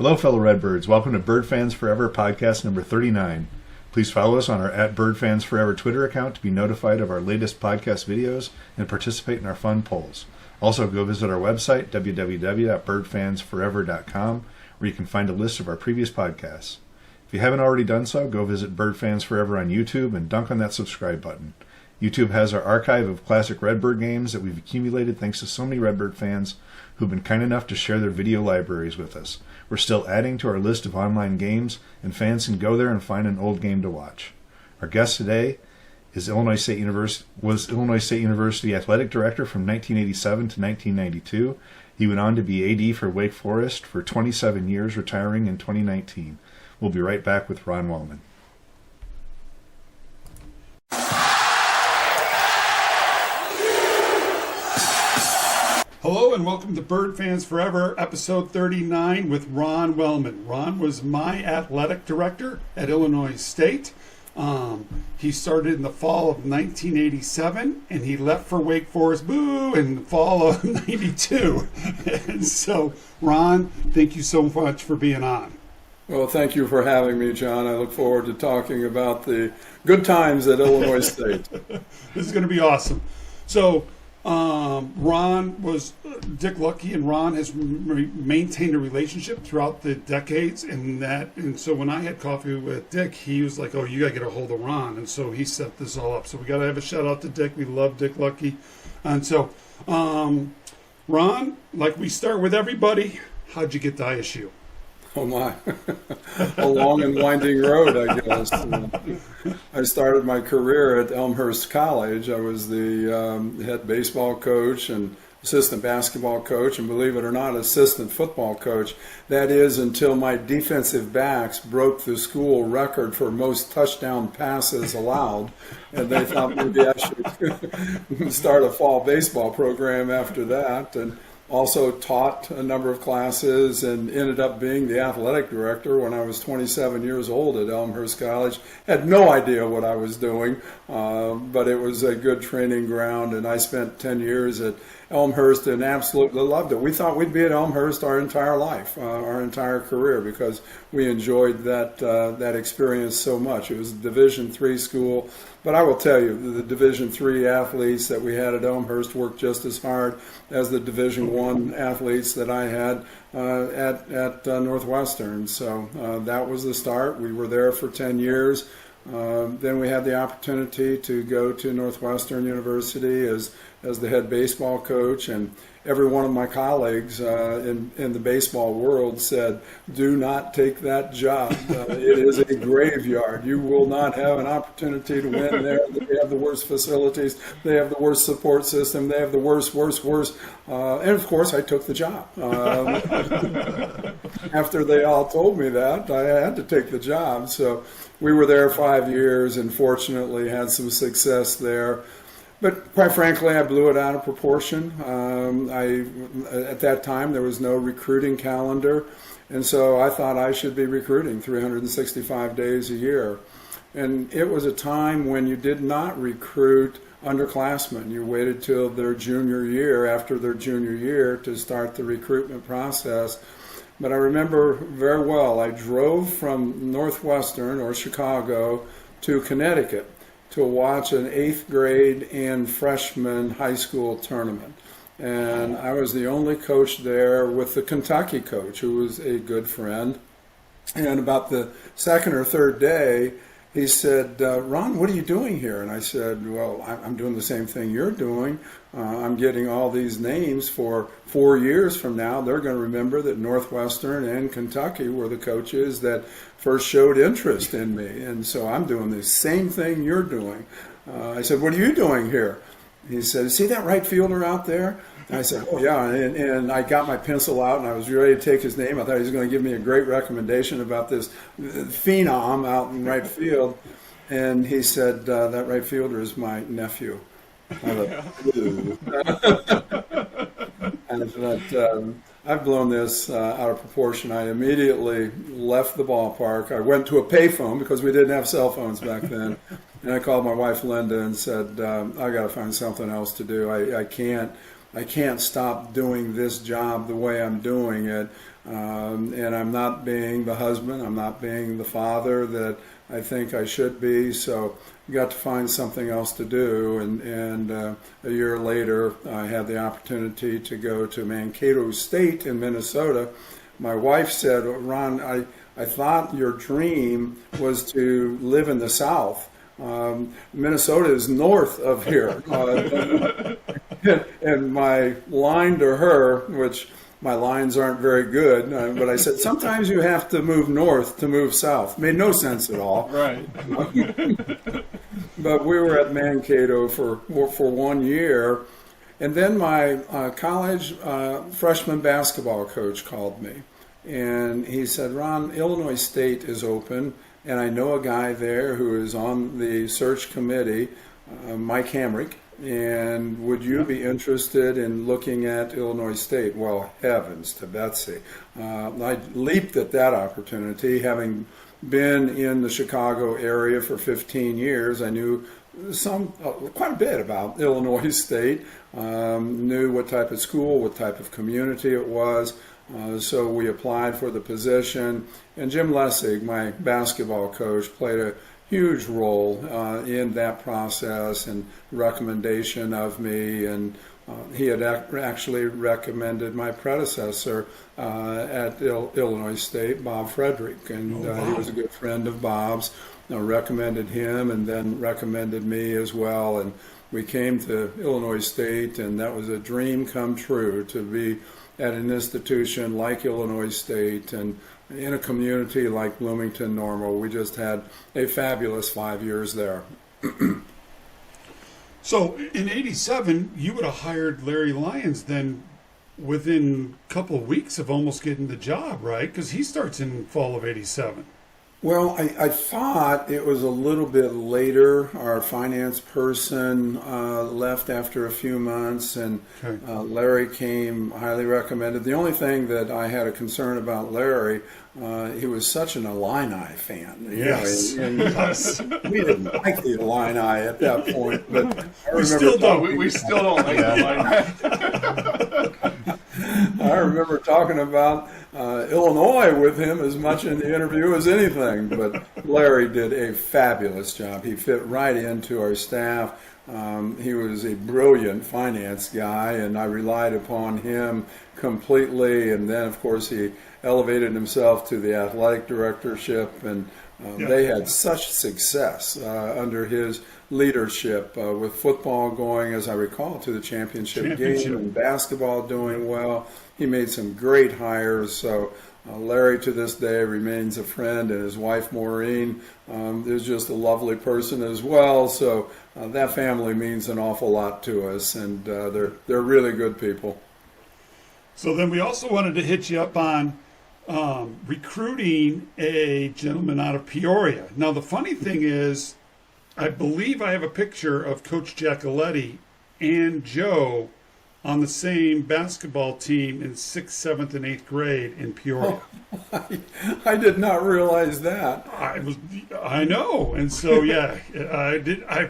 Hello, fellow Redbirds. Welcome to Bird Fans Forever podcast number 39. Please follow us on our @BirdFansForever Twitter account to be notified of our latest podcast videos and participate in our fun polls. Also, go visit our website, www.birdfansforever.com, where you can find a list of our previous podcasts. If you haven't already done so, go visit Bird Fans Forever on YouTube and dunk on that subscribe button. YouTube has our archive of classic Redbird games that we've accumulated thanks to so many Redbird fans who've been kind enough to share their video libraries with us. We're still adding to our list of online games, and fans can go there and find an old game to watch. Our guest today was Illinois State University athletic director from 1987 to 1992. He went on to be AD for Wake Forest for 27 years, retiring in 2019. We'll be right back with Ron Wellman. Hello and welcome to Bird Fans Forever, episode 39 with Ron Wellman. Ron was my athletic director at Illinois State. He started in the fall of 1987 and he left for Wake Forest, in the fall of 92. And so, Ron, thank you so much for being on. Well, thank you for having me, John. I look forward to talking about the good times at Illinois State. This is going to be awesome. So, Ron was Dick Lucky, and Ron has maintained a relationship throughout the decades, and so when I had coffee with Dick, he was like, "Oh, you gotta get a hold of Ron," and so he set this all up. So we gotta have a shout out to Dick. We love Dick Lucky, and so Ron, like we start with everybody, how'd you get to ISU? Oh my, a long and winding road, I guess. I started my career at Elmhurst College. I was the head baseball coach and assistant basketball coach, and believe it or not, assistant football coach. That is until my defensive backs broke the school record for most touchdown passes allowed, and they thought maybe I should start a fall baseball program after that. And also taught a number of classes and ended up being the athletic director when I was 27 years old at Elmhurst College. Had no idea what I was doing, but it was a good training ground, and I spent 10 years at Elmhurst and absolutely loved it. We thought we'd be at Elmhurst our entire life, our entire career, because we enjoyed that experience so much. It was a Division III school, but I will tell you, the Division III athletes that we had at Elmhurst worked just as hard as the Division I athletes that I had at Northwestern. So that was the start. We were there for 10 years. Then we had the opportunity to go to Northwestern University as the head baseball coach, and every one of my colleagues in the baseball world said, "Do not take that job. It is a graveyard. You will not have an opportunity to win there. They have the worst facilities. They have the worst support system. They have the worst. And of course, I took the job. After they all told me that, I had to take the job. So we were there 5 years and fortunately had some success there. But quite frankly, I blew it out of proportion. At that time, there was no recruiting calendar, and so I thought I should be recruiting 365 days a year. And it was a time when you did not recruit underclassmen. You waited till their junior year, after their junior year, to start the recruitment process. But I remember very well, I drove from Northwestern or Chicago to Connecticut to watch an 8th grade and freshman high school tournament. And I was the only coach there with the Kentucky coach, who was a good friend. And about the second or third day, he said, "Ron, what are you doing here?" And I said, "Well, I'm doing the same thing you're doing. I'm getting all these names for 4 years from now. They're going to remember that Northwestern and Kentucky were the coaches that first showed interest in me. And so I'm doing the same thing you're doing." I said, "What are you doing here?" He said, "See that right fielder out there?" And I said, "Oh, yeah." And I got my pencil out, and I was ready to take his name. I thought he was going to give me a great recommendation about this phenom out in right field. And he said, "That right fielder is my nephew." I thought, "Ooh." And that, I've blown this out of proportion. I immediately left the ballpark. I went to a payphone because we didn't have cell phones back then. And I called my wife Linda and said, "I got to find something else to do. I can't stop doing this job the way I'm doing it. And I'm not being the husband, I'm not being the father that I think I should be, so I got to find something else to do, and a year later I had the opportunity to go to Mankato State in Minnesota. My wife said, Ron, I thought your dream was to live in the South. Minnesota is north of here. And my line to her, which my lines aren't very good, but I said, sometimes you have to move north to move south. Made no sense at all. Right. But we were at Mankato for 1 year. And then my college freshman basketball coach called me. And he said, Ron, Illinois State is open, and I know a guy there who is on the search committee, Mike Hamrick, and would you be interested in looking at Illinois State? Well, heavens to Betsy. I leaped at that opportunity. Having been in the Chicago area for 15 years, I knew quite a bit about Illinois State, knew what type of school, what type of community it was. So we applied for the position, and Jim Lessig, my basketball coach, played a huge role in that process and recommendation of me, and he had actually recommended my predecessor at Illinois State, Bob Frederick, and he was a good friend of Bob's. Recommended him and then recommended me as well, and we came to Illinois State, and that was a dream come true to be at an institution like Illinois State and in a community like Bloomington Normal. We just had a fabulous 5 years there. So in '87, you would have hired Larry Lyons then within a couple of weeks of almost getting the job, right? Because he starts in fall of '87. Well, I thought it was a little bit later. Our finance person left after a few months, and Larry came highly recommended. The only thing that I had a concern about Larry, he was such an Illini fan. Yes. Yes. We didn't like the Illini at that point, but we still don't. We still don't like the Illini. I remember talking about Illinois with him as much in the interview as anything, but Larry did a fabulous job. He fit right into our staff. He was a brilliant finance guy, and I relied upon him completely. And then, of course, he elevated himself to the athletic directorship, and they had such success under his leadership, with football going, as I recall, to the championship game, and basketball doing well. He made some great hires. So Larry, to this day, remains a friend, and his wife Maureen is just a lovely person as well. So that family means an awful lot to us, and they're really good people. So then we also wanted to hit you up on recruiting a gentleman out of Peoria. Now, the funny thing is, I believe I have a picture of Coach Giacoletti and Joe on the same basketball team in 6th, 7th, and 8th grade in Peoria. I did not realize that. I know, and so I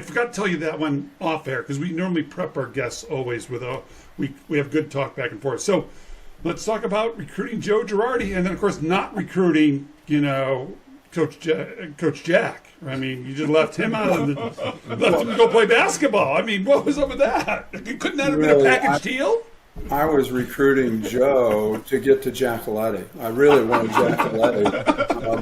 forgot to tell you that one off air, because we normally prep our guests always with we have good talk back and forth. So let's talk about recruiting Joe Girardi, and then of course not recruiting, Coach Jack. I mean, you just left him out of left him to go play basketball. I mean, what was up with that? Couldn't that have been a package deal? I was recruiting Joe to get to Giacoletti. I really wanted Giacoletti,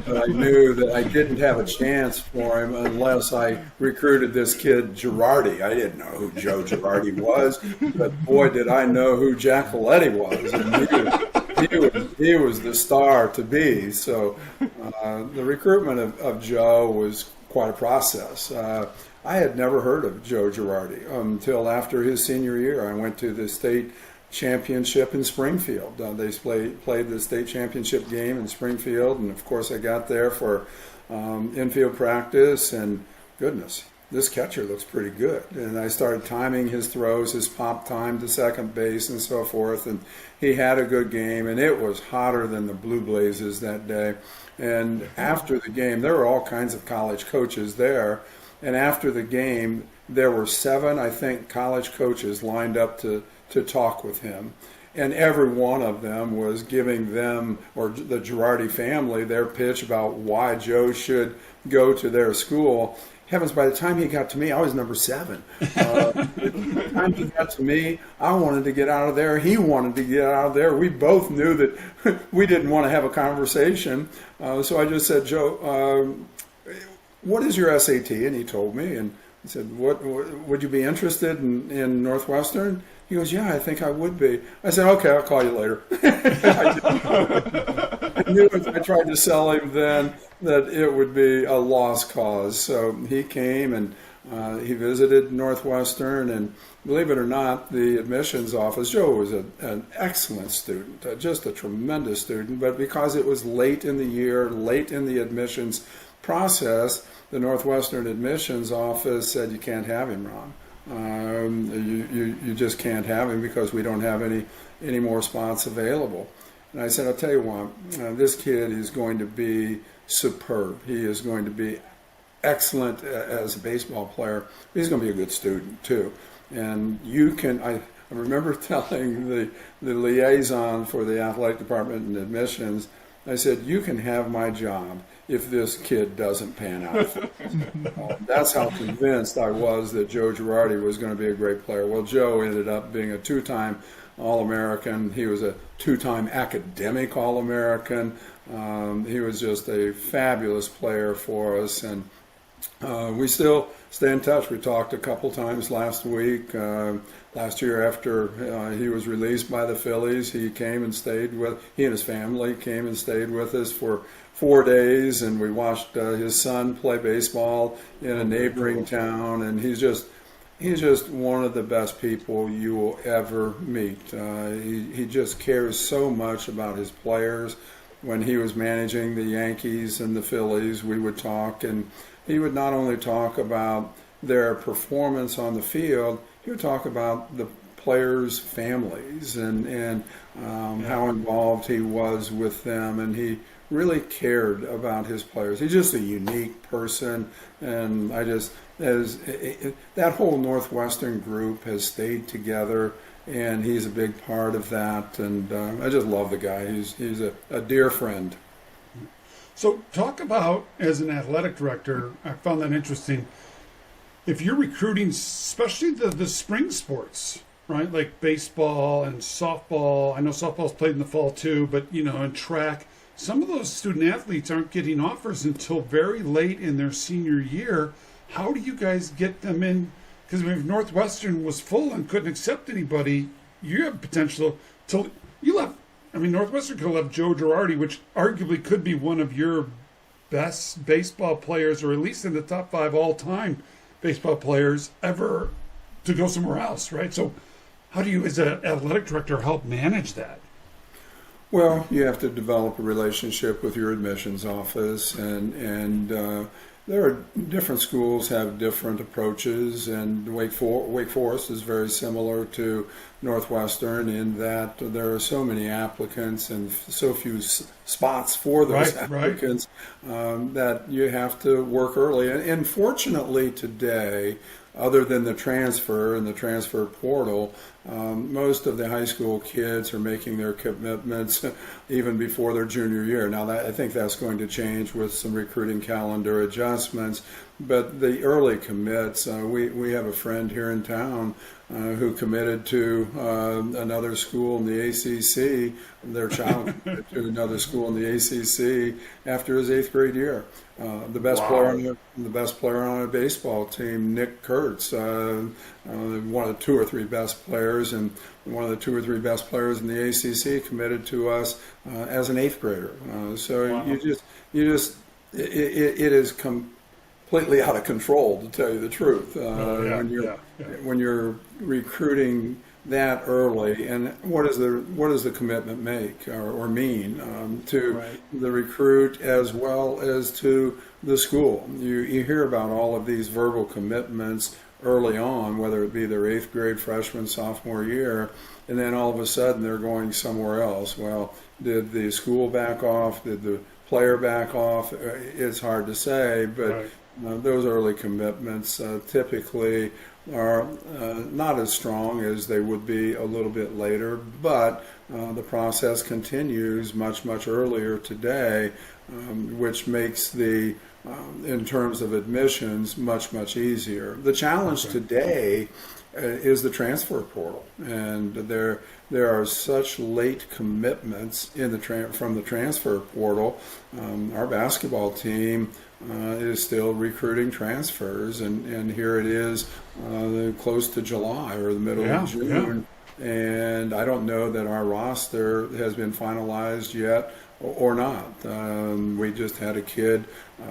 but I knew that I didn't have a chance for him unless I recruited this kid Girardi. I didn't know who Joe Girardi was, but boy, did I know who Giacoletti was. And he was the star to be. So the recruitment of Joe was quite a process. I had never heard of Joe Girardi until after his senior year. I went to the state championship in Springfield. They played the state championship game in Springfield, and of course I got there for infield practice, and goodness, this catcher looks pretty good. And I started timing his throws, his pop time to second base and so forth, and he had a good game, and it was hotter than the Blue Blazes that day. And after the game, there were all kinds of college coaches there, and after the game, there were 7, I think, college coaches lined up to talk with him. And every one of them was giving them, or the Girardi family, their pitch about why Joe should go to their school. Heavens, by the time he got to me, I was number 7. By the time he got to me, I wanted to get out of there. He wanted to get out of there. We both knew that we didn't want to have a conversation. So I just said, Joe, what is your SAT? And he told me, and he said, "What would you be interested in Northwestern?" He goes, "Yeah, I think I would be." I said, "Okay, I'll call you later." I knew if I tried to sell him then that it would be a lost cause. So he came and he visited Northwestern, and believe it or not, the admissions office, Joe was an excellent student, just a tremendous student, but because it was late in the year, late in the admissions process, the Northwestern admissions office said, "You can't have him, Ron. You just can't have him because we don't have any more spots available." And I said, "I'll tell you what, this kid is going to be superb. He is going to be excellent as a baseball player. He's going to be a good student too. And you can." I remember telling the liaison for the athletic department and admissions, I said, "You can have my job if this kid doesn't pan out." That's how convinced I was that Joe Girardi was going to be a great player. Well, Joe ended up being a 2-time All-American. He was a 2-time academic All-American. He was just a fabulous player for us, and we still stay in touch. We talked a couple times last week. Last year after he was released by the Phillies, he and his family came and stayed with us for 4 days, and we watched his son play baseball in a neighboring town, and he's just one of the best people you will ever meet. He just cares so much about his players. When he was managing the Yankees and the Phillies, we would talk, and he would not only talk about their performance on the field, he would talk about the players' families and how involved he was with them, and he really cared about his players. He's just a unique person, and that whole Northwestern group has stayed together, and he's a big part of that, and I just love the guy. He's a dear friend. So talk about, as an athletic director, I found that interesting. If you're recruiting, especially the spring sports, right, like baseball and softball, I know softball's played in the fall too, but, in track, some of those student athletes aren't getting offers until very late in their senior year. How do you guys get them in? Because if Northwestern was full and couldn't accept anybody, you have potential to Northwestern could have left Joe Girardi, which arguably could be one of your best baseball players, or at least in the top 5 all-time baseball players ever, to go somewhere else, right? So how do you, as an athletic director, help manage that? Well, you have to develop a relationship with your admissions office, and there are different schools have different approaches, and Wake Forest is very similar to Northwestern in that there are so many applicants and so few spots for those applicants that you have to work early. And fortunately today, other than the transfer and the transfer portal, most of the high school kids are making their commitments even before their junior year. Now, I think that's going to change with some recruiting calendar adjustments. But the early commits, we have a friend here in town who committed to another school in the ACC. Their child committed to another school in the ACC after his 8th grade year. The best player on a baseball team, Nick Kurtz, one of the 2 or 3 best players, and one of the 2 or 3 best players in the ACC committed to us as an 8th grader. It is completely out of control, to tell you the truth. When you're recruiting that early, and what does the commitment make or mean to the recruit as well as to the school? You hear about all of these verbal commitments early on, whether it be their 8th grade, freshman, sophomore year, and then all of a sudden they're going somewhere else. Well, did the school back off? Did the player back off? It's hard to say, but those early commitments typically are not as strong as they would be a little bit later, but the process continues much, much earlier today, which makes the, in terms of admissions, much, much easier. The challenge today is the transfer portal, and there are such late commitments in from the transfer portal. Our basketball team is still recruiting transfers, and here it is close to July or the middle of June, and I don't know that our roster has been finalized yet or not. We just had a kid,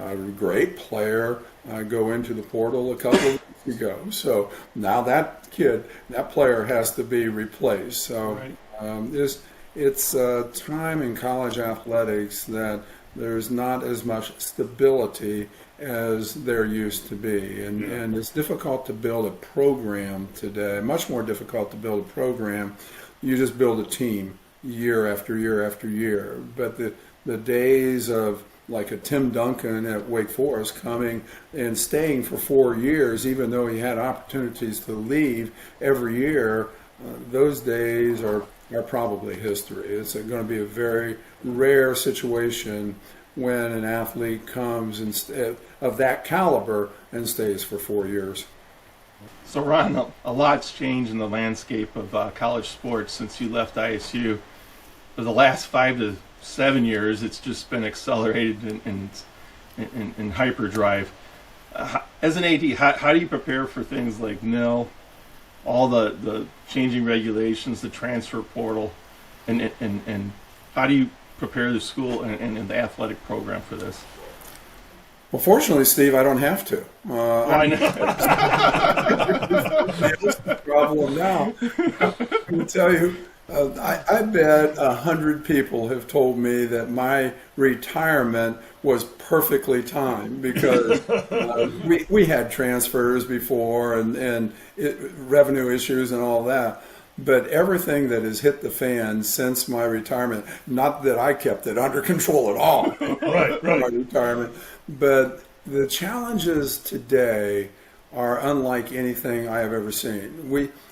a great player, go into the portal a couple of weeks ago. So now that player has to be replaced. So it's a time in college athletics that there's not as much stability as there used to be. And it's difficult to build a program today, much more difficult to build a program. You just build a team year after year after year. But the days of like a Tim Duncan at Wake Forest coming and staying for 4 years, even though he had opportunities to leave every year, those days are probably history. It's going to be a very rare situation when an athlete comes of that caliber and stays for 4 years. So Ron, a lot's changed in the landscape of college sports since you left ISU. For the last 5 to 7 years, it's just been accelerated in hyperdrive. As an AD, how do you prepare for things like NIL, all the changing regulations, the transfer portal, and how do you prepare the school and the athletic program for this? Well, fortunately, Steve, I don't have to. I know. That's the problem now. I can tell you, I bet 100 people have told me that my retirement was perfectly timed because we had transfers before and revenue issues and all that. But everything that has hit the fan since my retirement, not that I kept it under control at all, Right. my retirement, but the challenges today are unlike anything I have ever seen.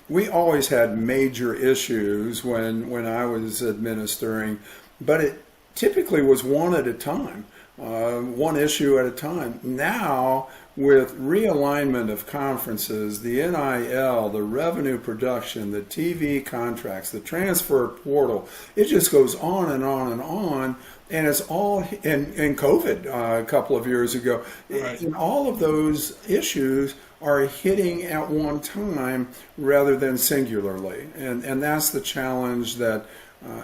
We always had major issues when I was administering, but it typically was one at a time, one issue at a time. Now, with realignment of conferences, the NIL, the revenue production, the TV contracts, the transfer portal, it just goes on and on and on. And it's all in COVID a couple of years ago. Right. And all of those issues are hitting at one time rather than singularly. And that's the challenge that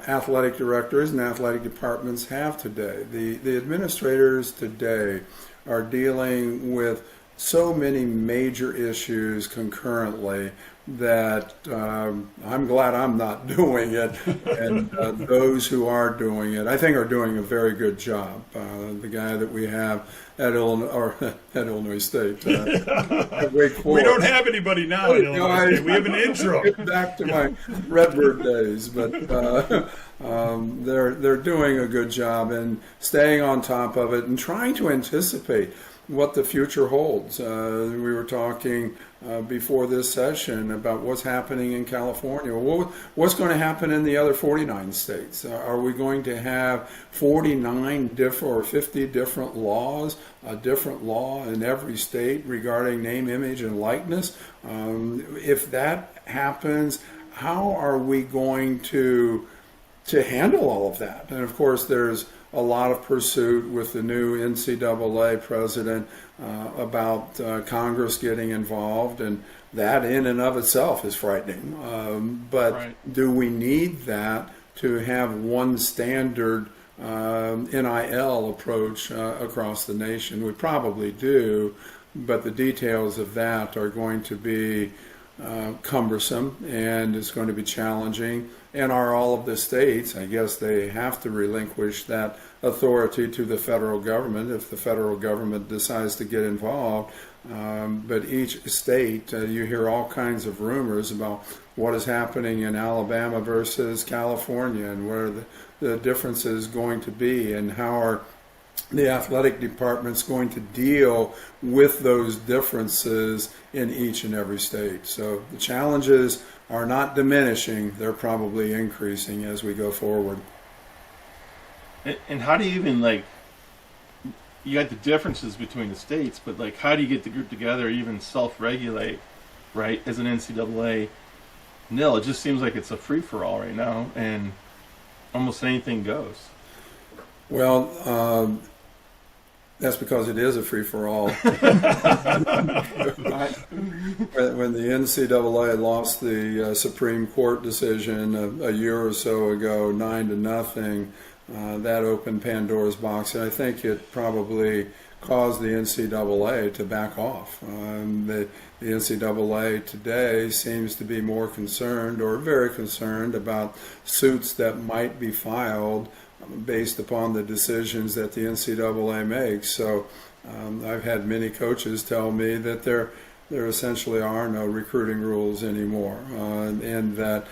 athletic directors and athletic departments have today. The administrators today are dealing with so many major issues concurrently that I'm glad I'm not doing it, and those who are doing it, I think, are doing a very good job. The guy that we have at Illinois State, at Wake Forest. We don't have anybody now at Illinois State. We have an intro. Get back to my Redbird days, but they're doing a good job and staying on top of it and trying to anticipate what the future holds. We were talking before this session about what's happening in California. What's going to happen in the other 49 states? Are we going to have 49 different or 50 different laws, a different law in every state regarding name, image, and likeness? If that happens, how are we going to handle all of that? And of course, there's a lot of pursuit with the new NCAA president about Congress getting involved, and that in and of itself is frightening. But do we need that to have one standard NIL approach across the nation? We probably do, but the details of that are going to be cumbersome, and it's going to be challenging. And are all of the states, I guess they have to relinquish that authority to the federal government if the federal government decides to get involved. But each state, you hear all kinds of rumors about what is happening in Alabama versus California and where the difference is going to be, and how are the athletic department's going to deal with those differences in each and every state. So the challenges are not diminishing, they're probably increasing as we go forward. And how do you even, you got the differences between the states, but how do you get the group together, even self-regulate, right, as an NCAA nil? It just seems like it's a free-for-all right now, and almost anything goes. Well, that's because it is a free-for-all. When the NCAA lost the Supreme Court decision a year or so ago, 9-0, that opened Pandora's box, and I think it probably caused the NCAA to back off. The NCAA today seems to be more concerned, or very concerned, about suits that might be filed based upon the decisions that the NCAA makes. So I've had many coaches tell me that there essentially are no recruiting rules anymore, and that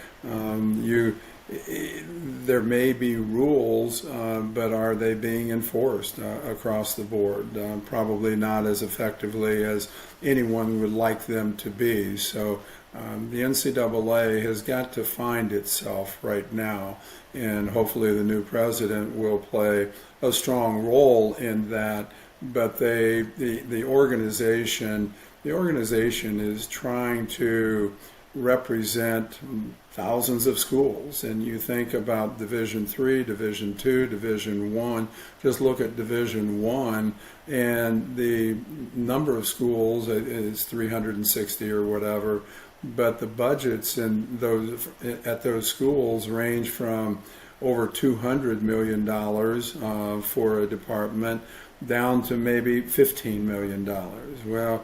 there may be rules, but are they being enforced across the board? Probably not as effectively as anyone would like them to be. So the NCAA has got to find itself right now, and hopefully the new president will play a strong role in that. But the organization is trying to represent thousands of schools, and you think about Division III, Division II, Division I. Just look at Division I, and the number of schools is 360 or whatever, but the budgets in at those schools range from over $200 million for a department down to maybe $15 million. Well,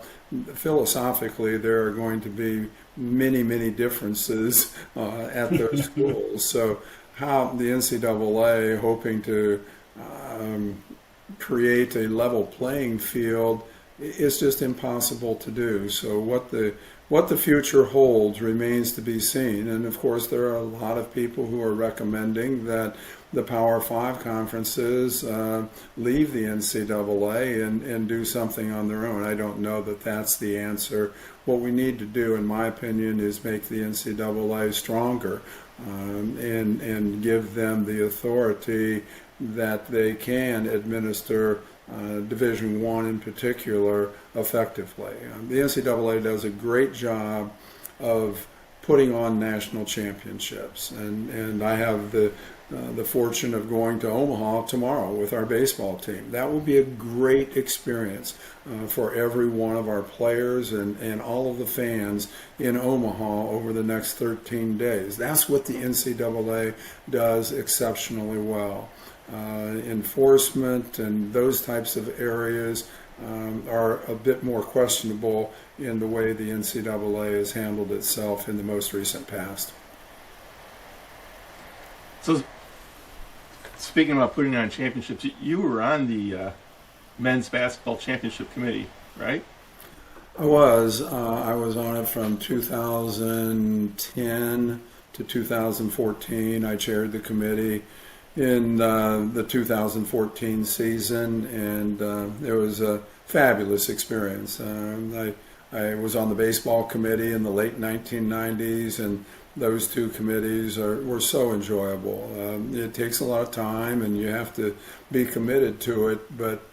philosophically, there are going to be many, many differences at those schools. So how the NCAA, hoping to create a level playing field, is just impossible to do. So what the future holds remains to be seen. And of course, there are a lot of people who are recommending that the Power Five conferences leave the NCAA and do something on their own. I don't know that that's the answer. What we need to do, in my opinion, is make the NCAA stronger and give them the authority that they can administer Division I in particular effectively. The NCAA does a great job of putting on national championships, and I have the fortune of going to Omaha tomorrow with our baseball team. That will be a great experience for every one of our players and all of the fans in Omaha over the next 13 days. That's what the NCAA does exceptionally well. Enforcement and those types of areas are a bit more questionable in the way the NCAA has handled itself in the most recent past. So, speaking about putting on championships, you were on the men's basketball championship committee, right? I was on it from 2010 to 2014. I chaired the committee in the 2014 season, and it was a fabulous experience. I was on the baseball committee in the late 1990s, and those two committees were so enjoyable. It takes a lot of time, and you have to be committed to it, but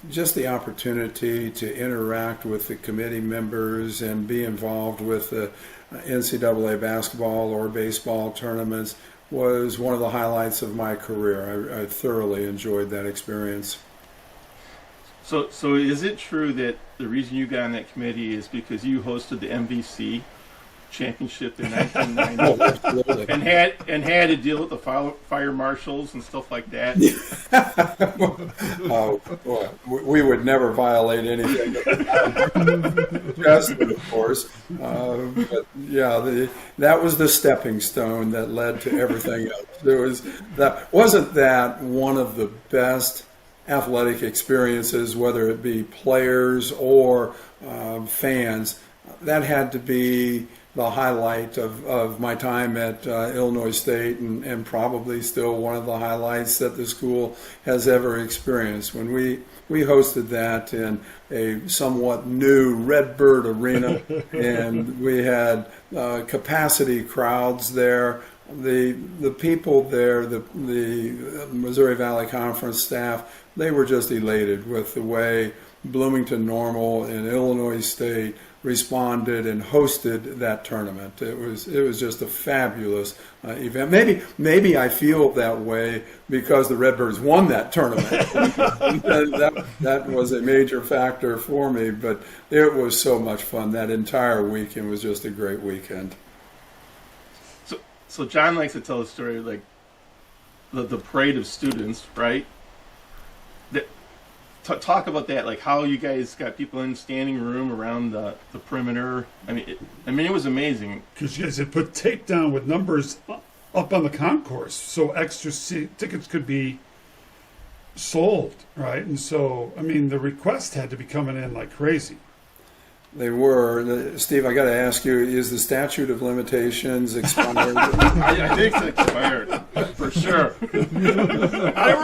just the opportunity to interact with the committee members and be involved with the NCAA basketball or baseball tournaments was one of the highlights of my career. I thoroughly enjoyed that experience. So is it true that the reason you got on that committee is because you hosted the MVC championship in 1990 and had to deal with the fire marshals and stuff like that? Well, we would never violate anything suggested, of course. But yeah, that was the stepping stone that led to everything else. Wasn't that one of the best athletic experiences, whether it be players or fans? That had to be the highlight of my time at Illinois State, and probably still one of the highlights that the school has ever experienced. When we hosted that in a somewhat new Redbird Arena, and we had capacity crowds there. The people there, the Missouri Valley Conference staff, they were just elated with the way Bloomington Normal and Illinois State responded and hosted that tournament. It was just a fabulous event. Maybe I feel that way because the Redbirds won that tournament. that was a major factor for me, but it was so much fun. That entire weekend was just a great weekend. So Jon likes to tell a story like the parade of students, right? Talk about that, like how you guys got people in standing room around the perimeter. I mean, it was amazing. Because you guys had put tape down with numbers up on the concourse, so extra tickets could be sold, right? And so, I mean, the requests had to be coming in like crazy. They were. Steve, I got to ask you, is the statute of limitations expired? I think it's expired, for sure. I've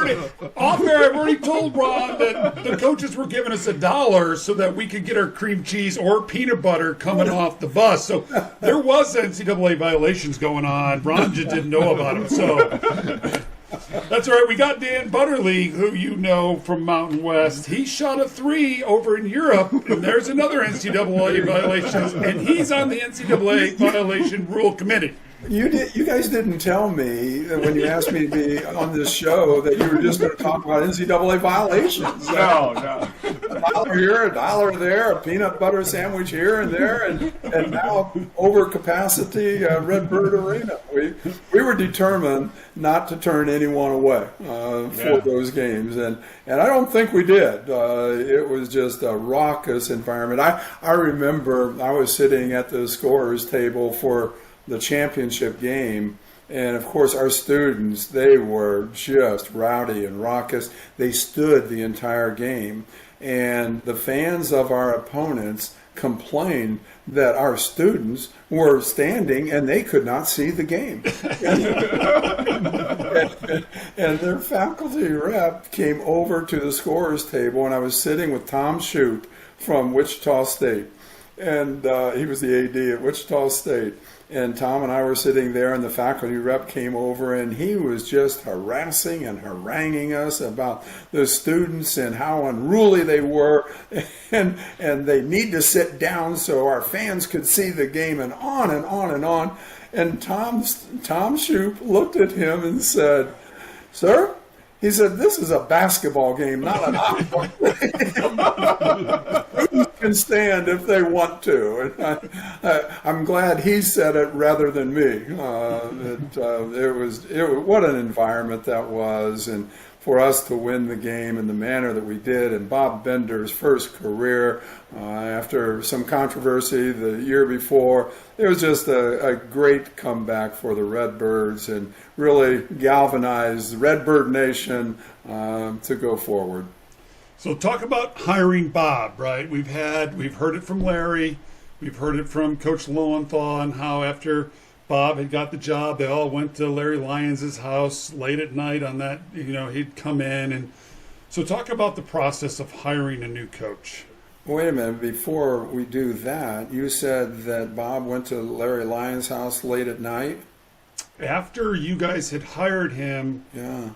already told Ron that the coaches were giving us $1 so that we could get our cream cheese or peanut butter coming off the bus. So there was NCAA violations going on. Ron just didn't know about them. So that's all right. We got Dan Butterly, who you know from Mountain West. He shot a 3 over in Europe, and there's another NCAA violation, and he's on the NCAA violation rule committee. You guys didn't tell me when you asked me to be on this show that you were just going to talk about NCAA violations. No. $1 here, $1 there, a peanut butter sandwich here and there, and now overcapacity Redbird Arena. We were determined not to turn anyone away for those games, and I don't think we did. It was just a raucous environment. I remember I was sitting at the scorer's table for the championship game, and of course our students, they were just rowdy and raucous. They stood the entire game, and the fans of our opponents complained that our students were standing and they could not see the game. And their faculty rep came over to the scorer's table, and I was sitting with Tom Shoup from Wichita State, and he was the AD at Wichita State. And Tom and I were sitting there, and the faculty rep came over, and he was just harassing and haranguing us about the students and how unruly they were, and they need to sit down so our fans could see the game, and on and on and on. And Tom Shoup looked at him and said, "Sir," he said, "this is a basketball game, not an outdoor game. Students can stand if they want to." And I'm glad he said it rather than me. What an environment that was, and for us to win the game in the manner that we did, and Bob Bender's first career after some controversy the year before, it was just a great comeback for the Redbirds and really galvanized the Redbird Nation to go forward. So talk about hiring Bob, right? We've heard it from Larry, we've heard it from Coach Lowenthal, and how after Bob had got the job, they all went to Larry Lyons' house late at night on that, he'd come in. And so talk about the process of hiring a new coach. Wait a minute, before we do that, you said that Bob went to Larry Lyons' house late at night? After you guys had hired him, Yeah.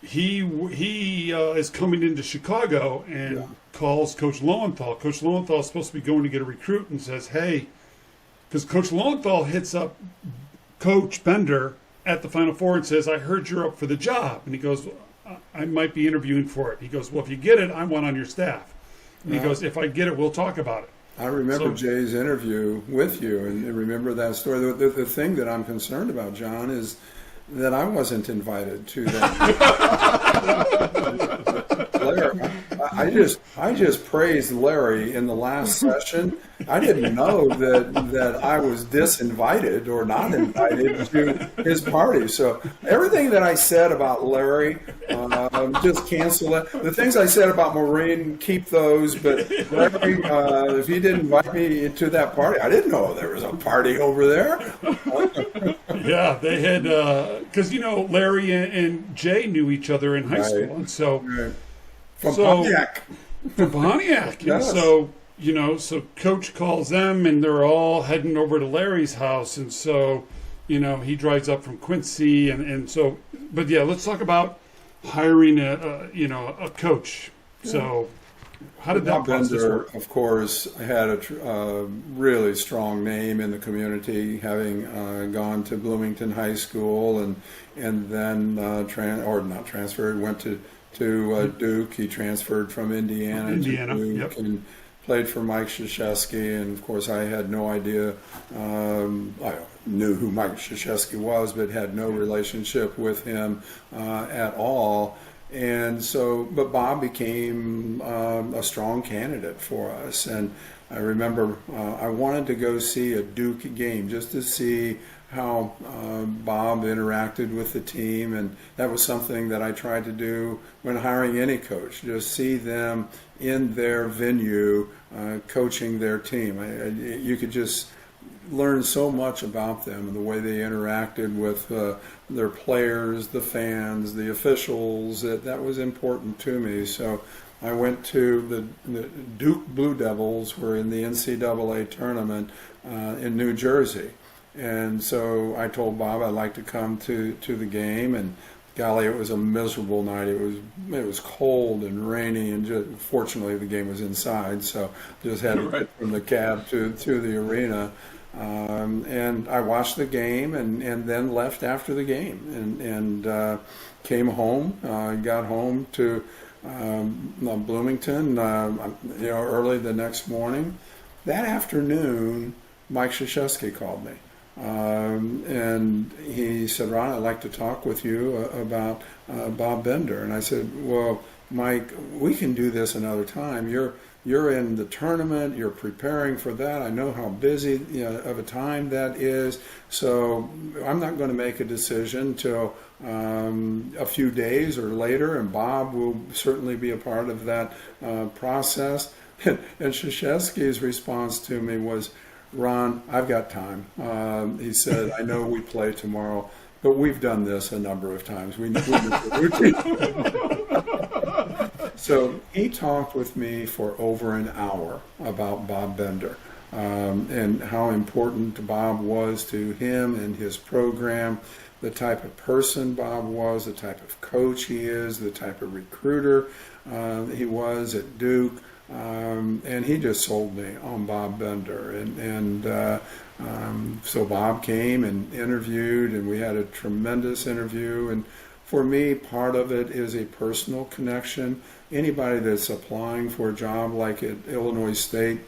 he is coming into Chicago and calls Coach Lowenthal. Coach Lowenthal is supposed to be going to get a recruit and says, "Hey," because Coach Lowenthal hits up Coach Bender at the Final Four and says, "I heard you're up for the job." And he goes, "I might be interviewing for it." He goes, "Well, if you get it, I want on your staff." And he goes, "If I get it, we'll talk about it." I remember Jay's interview with you, and remember that story. The thing that I'm concerned about, Jon, is that I wasn't invited to that. Blair, I just praised Larry in the last session. I didn't know that I was disinvited or not invited to his party. So everything that I said about Larry, just cancel it. The things I said about Maureen, keep those. But Larry, if he didn't invite me to that party, I didn't know there was a party over there. Yeah, they had, because, Larry and Jay knew each other in high school. And so, From Pontiac. From Pontiac. Yes. And so, so Coach calls them and they're all heading over to Larry's house. And so, he drives up from Quincy. And so, but yeah, let's talk about hiring a coach. So, how did that process work? Of course, had a really strong name in the community, having gone to Bloomington High School and then not transferred, went to Duke. He transferred from Indiana to Duke and played for Mike Krzyzewski. And of course, I had no idea. I knew who Mike Krzyzewski was, but had no relationship with him at all. And so, but Bob became a strong candidate for us. And I remember I wanted to go see a Duke game just to see how Bob interacted with the team. And that was something that I tried to do when hiring any coach, just see them in their venue coaching their team. You could just learn so much about them and the way they interacted with their players, the fans, the officials. That was important to me. So I went to the Duke Blue Devils were in the NCAA tournament in New Jersey. And so I told Bob I'd like to come to the game, and golly, it was a miserable night. It was cold and rainy, and fortunately the game was inside, so just had to get from the cab to the arena. And I watched the game and then left after the game and came home. Got home to Bloomington early the next morning. That afternoon, Mike Krzyzewski called me. And he said, "Ron, I'd like to talk with you about Bob Bender." And I said, "Well, Mike, we can do this another time. You're in the tournament. You're preparing for that. I know how busy of a time that is. So I'm not going to make a decision till a few days or later. And Bob will certainly be a part of that process." And Krzyzewski's response to me was, "Ron, I've got time." He said, "I know we play tomorrow, but we've done this a number of times. We know the routine." So he talked with me for over an hour about Bob Bender and how important Bob was to him and his program, the type of person Bob was, the type of coach he is, the type of recruiter he was at Duke. And he just sold me on Bob Bender. So Bob came and interviewed, and we had a tremendous interview. And for me, part of it is a personal connection. Anybody that's applying for a job like at Illinois State,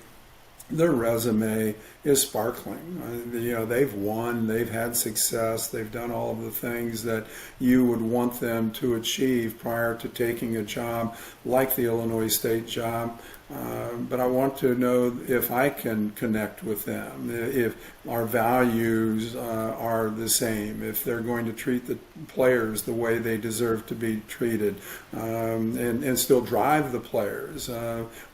their resume is sparkling. They've won, they've had success, they've done all of the things that you would want them to achieve prior to taking a job like the Illinois State job. But I want to know if I can connect with them, if our values are the same, if they're going to treat the players the way they deserve to be treated, and still drive the players.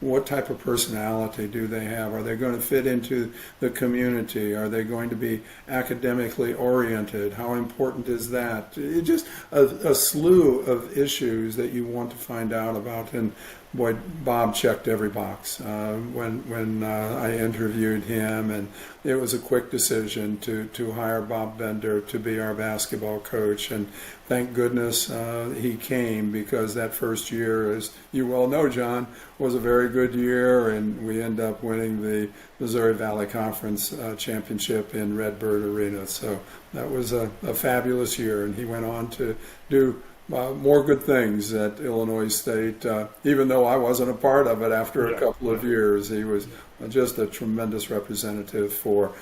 What type of personality do they have? Are they going to fit into the community? Are they going to be academically oriented? How important is that? It's just a slew of issues that you want to find out about. And boy, Bob checked every box when I interviewed him, and it was a quick decision to hire Bob Bender to be our basketball coach. And thank goodness he came, because that first year, as you well know, John, was a very good year, and we ended up winning the Missouri Valley Conference championship in Redbird Arena. So that was a fabulous year, and he went on to do more good things at Illinois State, even though I wasn't a part of it after a couple of years. He was just a tremendous representative for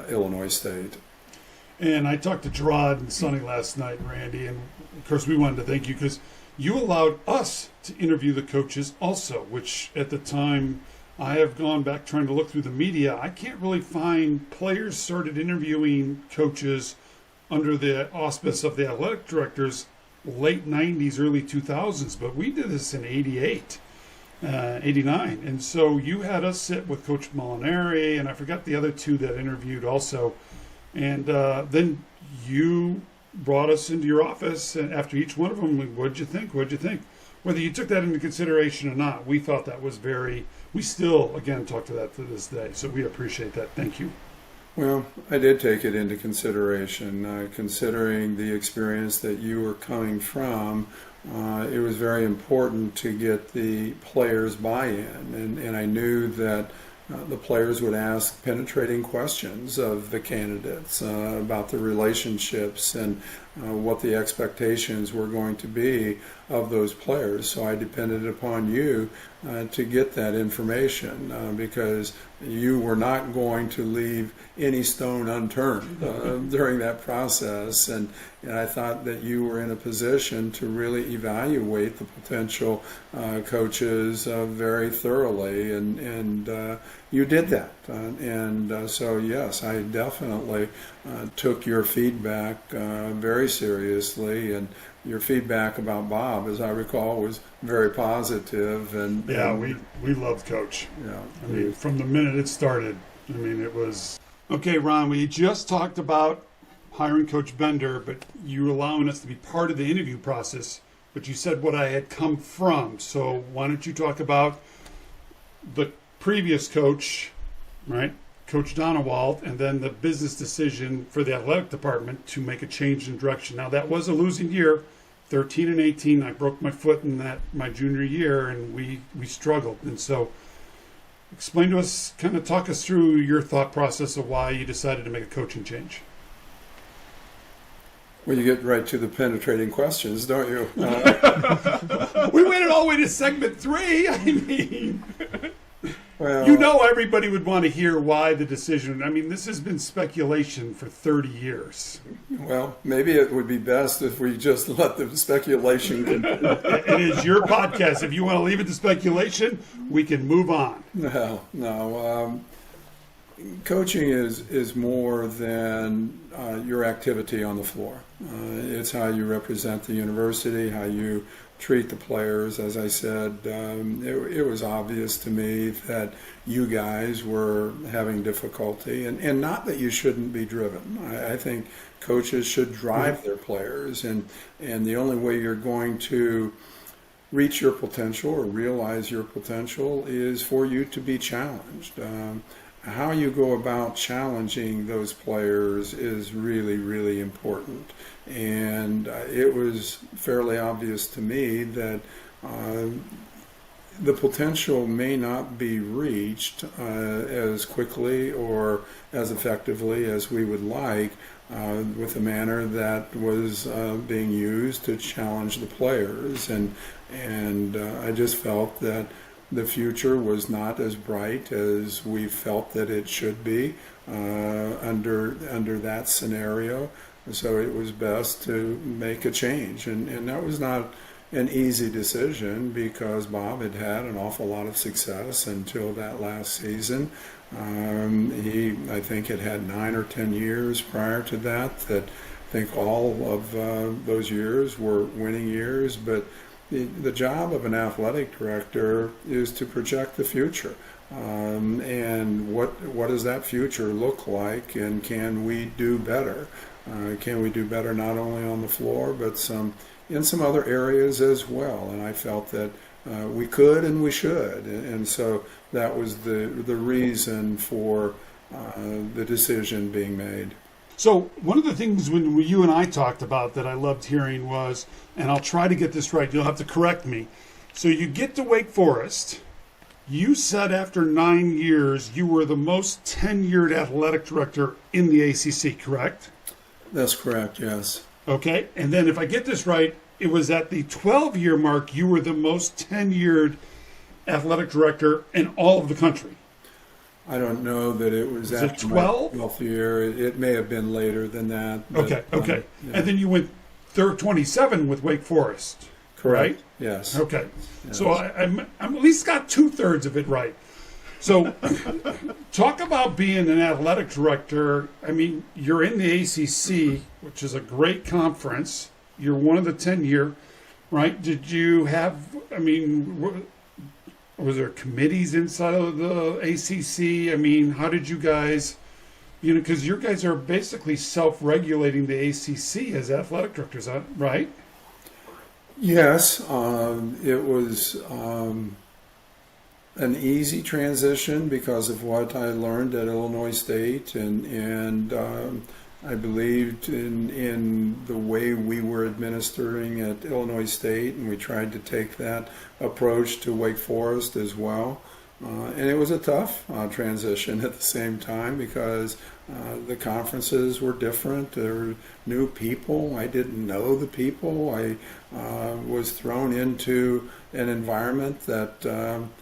Illinois State. And I talked to Gerard and Sonny last night, Randy, and of course we wanted to thank you because you allowed us to interview the coaches also, which at the time I have gone back trying to look through the media. I can't really find players started interviewing coaches under the auspice of the athletic directors late 90s, early 2000s, but we did this in 88. 89. And so you had us sit with Coach Molinari, and I forgot the other two that interviewed also. And then you brought us into your office, and after each one of them, what'd you think? What'd you think? Whether you took that into consideration or not, we thought that was we still, again, talk to that to this day. So we appreciate that. Thank you. Well, I did take it into consideration, considering the experience that you were coming from. It was very important to get the players' buy-in, and I knew that the players would ask penetrating questions of the candidates about the relationships and what the expectations were going to be of those players. So I depended upon you to get that information because you were not going to leave any stone unturned during that process. And I thought that you were in a position to really evaluate the potential coaches very thoroughly, and you did that. So, yes, I definitely took your feedback very seriously, and your feedback about Bob, as I recall, was very positive. And we loved Coach. Yeah, I mean, from the minute it started, I mean, it was okay. Ron, we just talked about hiring Coach Bender, but you allowing us to be part of the interview process. But you said what I had come from. So why don't you talk about the previous coach, right? Coach Donewald, and then the business decision for the athletic department to make a change in direction. Now, that was a losing year, 13 and 18. I broke my foot in that my junior year, and we struggled. And so explain to us, kind of talk us through your thought process of why you decided to make a coaching change. Well, you get right to the penetrating questions, don't you? We waited all the way to segment 3. I mean... Well, you know everybody would want to hear why the decision. I mean, this has been speculation for 30 years. Well, maybe it would be best if we just let the speculation continue. It is your podcast. If you want to leave it to speculation, we can move on. No. Coaching is more than your activity on the floor. It's how you represent the university, how you treat the players. As I said, it was obvious to me that you guys were having difficulty, and not that you shouldn't be driven. I think coaches should drive their players, and the only way you're going to reach your potential or realize your potential is for you to be challenged. How you go about challenging those players is really, really important. And it was fairly obvious to me that the potential may not be reached as quickly or as effectively as we would like with the manner that was being used to challenge the players. And I just felt that the future was not as bright as we felt that it should be under that scenario. So it was best to make a change. And that was not an easy decision because Bob had had an awful lot of success until that last season. He, I think, had 9 or 10 years prior to that. I think all of those years were winning years. But the job of an athletic director is to project the future. And what does that future look like, and can we do better? Can we do better not only on the floor, but in some other areas as well? And I felt that we could and we should. And so that was the reason for the decision being made. So one of the things when you and I talked about that I loved hearing was, and I'll try to get this right, you'll have to correct me. So you get to Wake Forest. You said after 9 years you were the most tenured athletic director in the ACC, correct? That's correct, yes. Okay, and then if I get this right, it was at the 12-year mark you were the most tenured athletic director in all of the country. I don't know that it was Was it after my 12? 12th year. It may have been later than that. Okay. Yeah. And then you went 27 with Wake Forest. Correct. Right? Yes. Okay. Yes. So I'm at least got 2/3 of it right. So talk about being an athletic director. I mean, you're in the ACC, which is a great conference. You're one of the 10-year, right? Did you have, I mean, was there committees inside of the ACC? I mean, how did you guys, because you guys are basically self-regulating the ACC as athletic directors, right? Yes. It was an easy transition because of what I learned at Illinois State, and I believed in the way we were administering at Illinois State, and we tried to take that approach to Wake Forest as well. And it was a tough transition at the same time because the conferences were different. There were new people. I didn't know the people. I was thrown into an environment that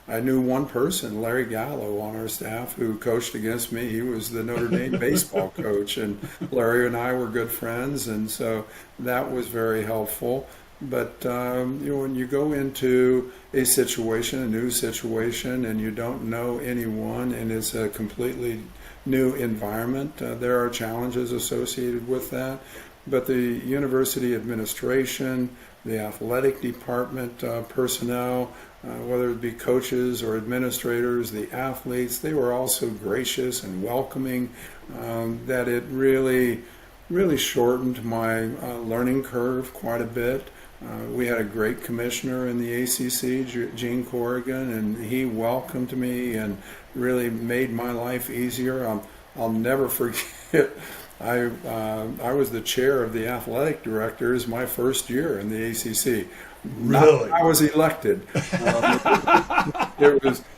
I knew one person, Larry Gallo, on our staff who coached against me. He was the Notre Dame baseball coach, and Larry and I were good friends, and so that was very helpful. But when you go into a situation, a new situation, and you don't know anyone, and it's a completely new environment, there are challenges associated with that. But the university administration, the athletic department personnel, whether it be coaches or administrators, the athletes, they were all so gracious and welcoming that it really shortened my learning curve quite a bit. We had a great commissioner in the ACC, Gene Corrigan, and he welcomed me and really made my life easier. I'll never forget, I was the chair of the athletic directors my first year in the ACC. Really? I was elected.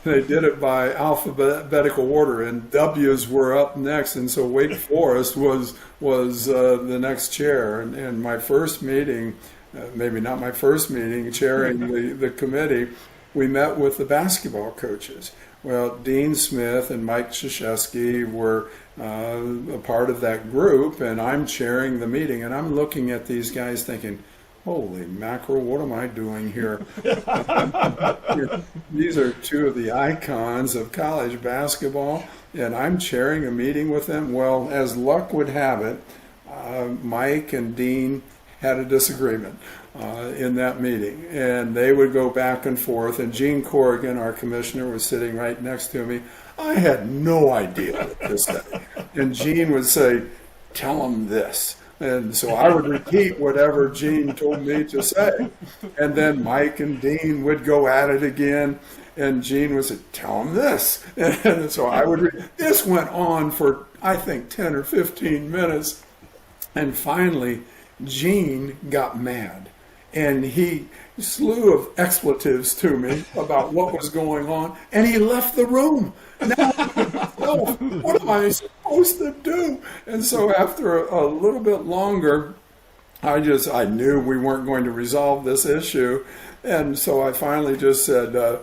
They did it by alphabetical order, and W's were up next, and so Wake Forest was the next chair. And my first meeting, maybe not my first meeting, chairing the committee, we met with the basketball coaches. Well, Dean Smith and Mike Krzyzewski were a part of that group, and I'm chairing the meeting, and I'm looking at these guys thinking, holy mackerel, what am I doing here? These are two of the icons of college basketball, and I'm chairing a meeting with them. Well, as luck would have it, Mike and Dean had a disagreement in that meeting, and they would go back and forth, and Gene Corrigan, our commissioner, was sitting right next to me. I had no idea this day. And Gene would say, tell him this. And so I would repeat whatever Gene told me to say. And then Mike and Dean would go at it again, and Gene would say, tell him this. And so I would this went on for, I think, 10 or 15 minutes. And finally, Gene got mad, and he slew of expletives to me about what was going on, and he left the room. Now, what am I supposed to do? And so after a little bit longer, I knew we weren't going to resolve this issue, and so I finally just said,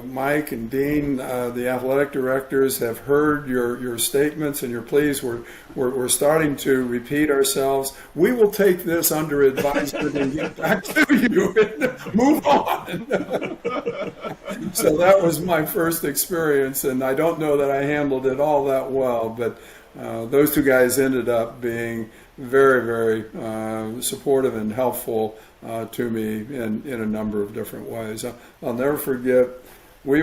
Mike and Dean, the athletic directors, have heard your statements and your pleas. We're starting to repeat ourselves. We will take this under advisement and get back to you and move on. So that was my first experience, and I don't know that I handled it all that well, but those two guys ended up being very, very supportive and helpful to me in a number of different ways. I'll never forget, we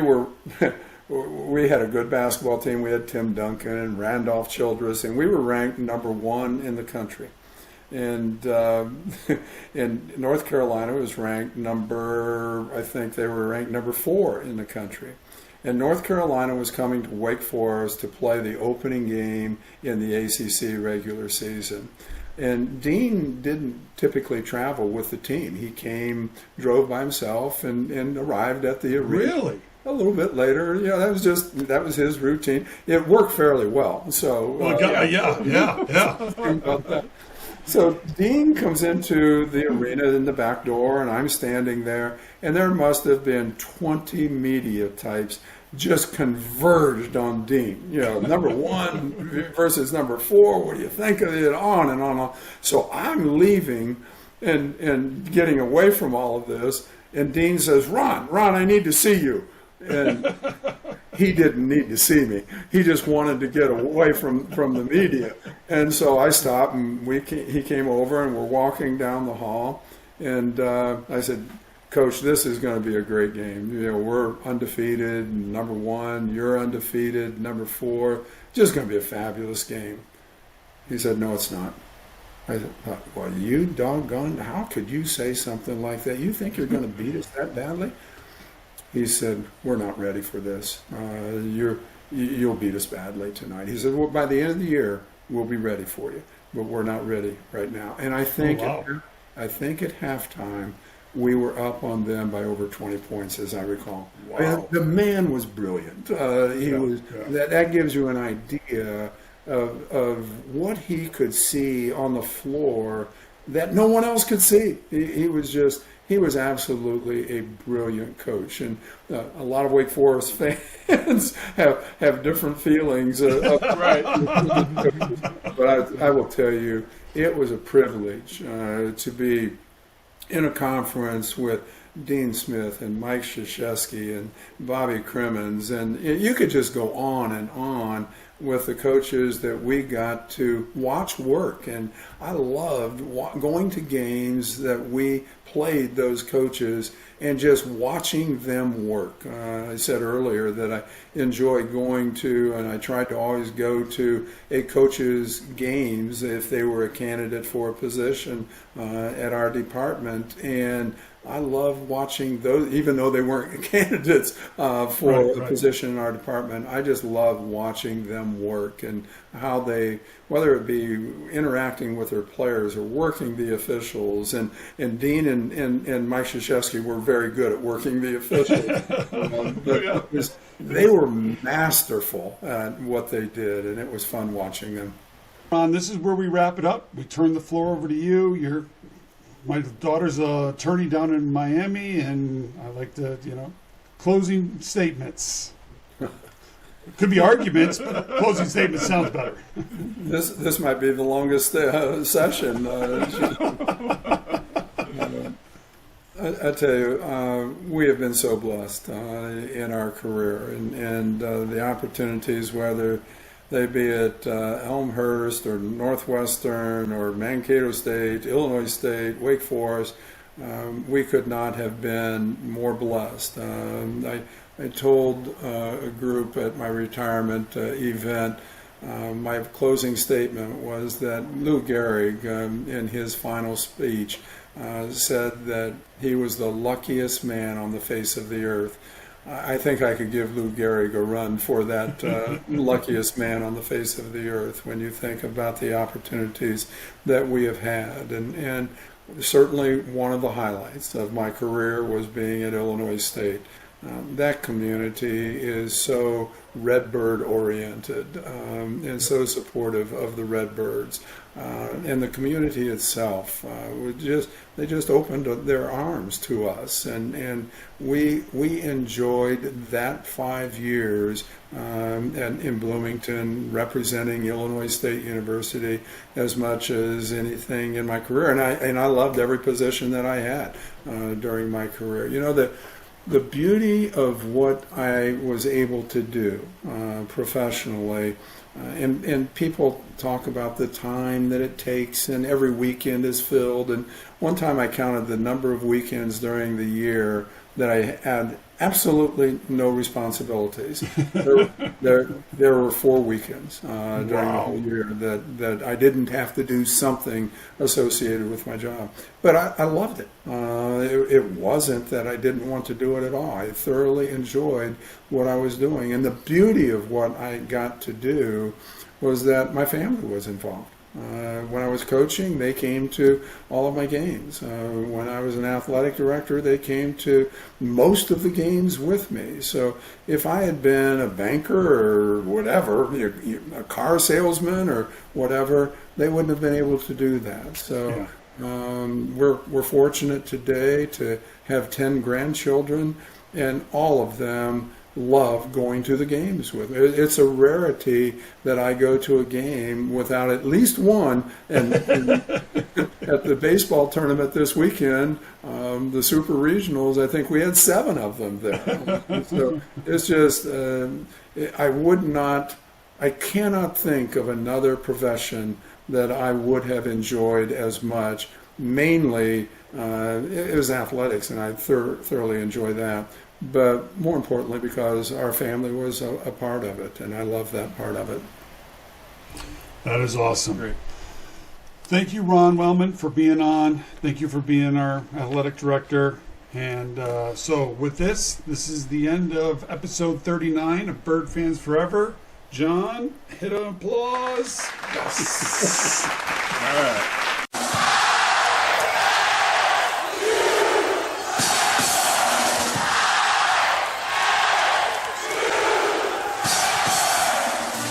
had a good basketball team. We had Tim Duncan and Randolph Childress, and we were ranked number 1 in the country. And in North Carolina was ranked I think they were ranked number 4 in the country. And North Carolina was coming to Wake Forest to play the opening game in the ACC regular season. And Dean didn't typically travel with the team. He drove by himself and arrived at the arena. Really? A little bit later. Yeah, that was his routine. It worked fairly well. So yeah. So Dean comes into the arena in the back door, and I'm standing there, and there must have been 20 media types just converged on Dean. Number 1 versus number 4. What do you think of it? On and on and on. So I'm leaving and getting away from all of this, and Dean says, Ron, I need to see you. And he didn't need to see me. He just wanted to get away from the media. And so I stopped, and he came over, and we're walking down the hall. And I said, Coach, this is going to be a great game. We're undefeated, number 1. You're undefeated, number 4. Just going to be a fabulous game. He said, no, it's not. I said, well, you doggone, how could you say something like that? You think you're going to beat us that badly? He said, we're not ready for this. You'll beat us badly tonight. He said, well, by the end of the year, we'll be ready for you, but we're not ready right now. And I think, at halftime, we were up on them by over 20 points, as I recall. Wow. I mean, the man was brilliant. That gives you an idea of what he could see on the floor that no one else could see. He was absolutely a brilliant coach, and a lot of Wake Forest fans have different feelings. Right. But I will tell you, it was a privilege to be in a conference with Dean Smith and Mike Krzyzewski and Bobby Crimmins, and you could just go on and on with the coaches that we got to watch work. And I loved going to games that we played those coaches and just watching them work. I said earlier that I enjoy going to, and I tried to always go to a coach's games if they were a candidate for a position at our department. And I love watching those, even though they weren't candidates for a position in our department. I just love watching them work and how they, whether it be interacting with their players or working the officials. And Dean and Mike Krzyzewski were very good at working the officials. But they were masterful at what they did, and it was fun watching them. Ron, this is where we wrap it up. We turn the floor over to you. My daughter's an attorney down in Miami, and I like to, closing statements. It could be arguments, but closing statements sounds better. This might be the longest session. I tell you, we have been so blessed in our career, and the opportunities, whether they be at Elmhurst or Northwestern or Mankato State, Illinois State, Wake Forest, we could not have been more blessed. I told a group at my retirement event, my closing statement was that Lou Gehrig, in his final speech, said that he was the luckiest man on the face of the earth. I think I could give Lou Gehrig a run for that luckiest man on the face of the earth when you think about the opportunities that we have had. And certainly one of the highlights of my career was being at Illinois State. That community is so Redbird oriented and so supportive of the Redbirds. And the community itself, they just opened their arms to us, and we enjoyed that 5 years in Bloomington, representing Illinois State University as much as anything in my career, and I loved every position that I had during my career. The beauty of what I was able to do professionally. And people talk about the time that it takes, and every weekend is filled. And one time I counted the number of weekends during the year that I had absolutely no responsibilities. There were 4 weekends during the whole year that I didn't have to do something associated with my job. But I loved it. It wasn't that I didn't want to do it at all. I thoroughly enjoyed what I was doing. And the beauty of what I got to do was that my family was involved. When I was coaching, they came to all of my games. When I was an athletic director, they came to most of the games with me. So if I had been a banker or whatever, a car salesman or whatever, they wouldn't have been able to do that. So we're fortunate today to have 10 grandchildren, and all of them love going to the games with me. It's a rarity that I go to a game without at least one. And at the baseball tournament this weekend, the Super Regionals, I think we had 7 of them there. So it's just, I cannot think of another profession that I would have enjoyed as much. Mainly, it was athletics, and I thoroughly enjoy that. But more importantly, because our family was a part of it, and I love that part of it. That is awesome. Great. Thank you, Ron Wellman, for being on. Thank you for being our athletic director. And so with this is the end of episode 39 of Bird Fans Forever. Jon, hit an applause. Yes. All right.